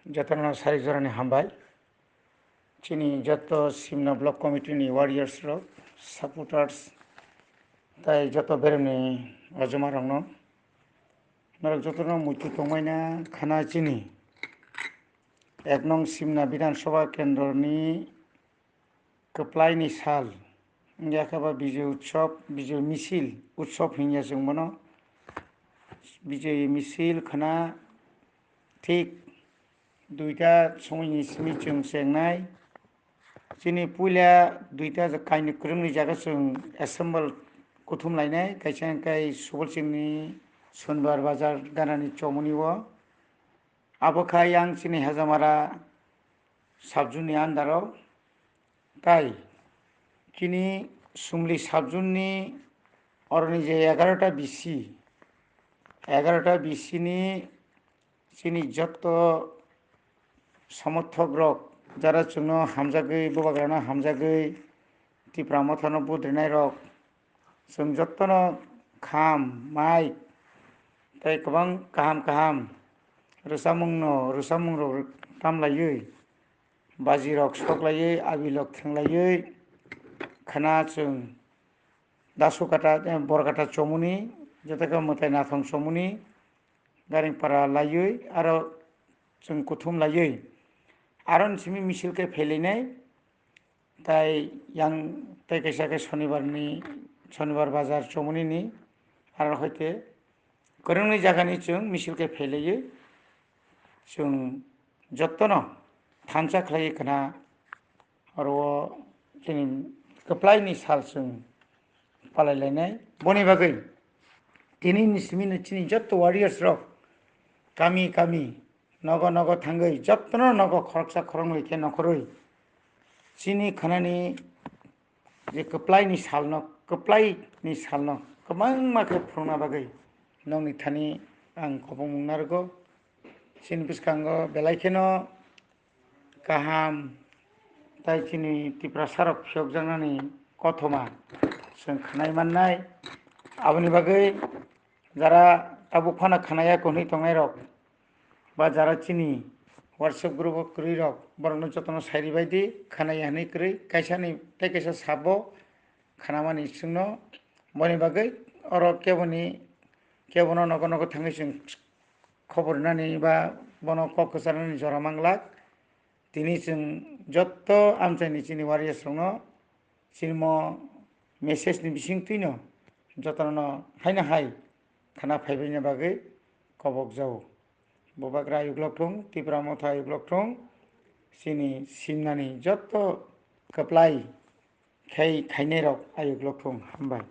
Joto Sarizorani Hambai, Chini Joto Simnao Block Committee ni Warriors Rock, supporters, Tai Joto Berni, Hezamarao, Norok Joto Mwkthang Khwna Chini, Eknong Simna Bidan Soba Kendroni, Kwlaini Sal, Yakaba Bijoy Utshop, Bijoy Mishil, Utshop Hinya Jungmono, Bijoy Mishil Khwna, Tik, Duita Songini Smichung Wngnai, Chini Pulia, Duita the kind of Kwrwngwi Jagasung assemble Khwlainani, Kaishankai Subolchingni, Sunbar Bazar Ganani Chomuniwa, Aboka Yang Chini Hezamarao, Sabjuni Andarao, Tai, Chini Sumli Sabjuni, Ornije Agarata BC, Agarata BC ni Chini Joto Samothogrok, Jara Chungno, Hamzagui, Bobagrana, Hamzagui, Tipra Mothano Wngnai, Sung Jotono, Kham, Mai, Tai Kwrwng, Kaham, Rusamungro, Tamlayui, Bajirok, Soklayui, Abilok, Thanglayui, Khwna Chung, Dasukata, Borgata Chomuni, Jotaka Mothani Chomuni, Garingpara Layui, Aro Chung Kuthum Layui. Aron Simi Mishil ke Khwlainani, Tai yang Tai Kaisake Shonibar Bazar Chomuni ni, Aron Hoite, Kwrwngwi Jagani Chung Mishil ke Khwlainani, Chung Jotono, Thansa Khlai Khwna, Aro Chini Kwlaini Sal Chung Palailainai, Boni Bagui, Tini Simini Chini Joto Warriors Rock, Kami, Nogo Thangai, Jotono Nogo Khwrwngwi ke Nokorui, Chini Khwnani, the Kwlaini Salno, Kwrwng Make Phurna Bagui, Nongni Thani, Ang Wngnai, Chini Biskango, Belaikeno, Kaham, Tai Chini Tipra Sarok Shokjanani, Kotoma, Sung Khwnai, Aboni Bagui, Jara Tabukana Khwnaya NaiywiTongnairok, Ba Jara Chini, WhatsApp group of Kwrwng, Borno Jotono Sairi Baidi, Khwnaya Hani Kwrwng, Kaisani, Tekesa Sabo, Khwnamani Sungno, Boni Bagui, Oro Kebono Nogo Thangisung, Khoburnani Ba Bono Kokosarani Joramanglak, Tini Sung Joto Amchani Chini Warriors Rono, Sinmo message ni Bising Tino, Jotono Haina Hai, Khwna Phaibrina Bagui, Kobok Jau. Bobagra Yuglokthong, Tipra Motha Yuglokthong, Chini Simnani Joto Kwlai Khainarok Ayuglokthong Hambai.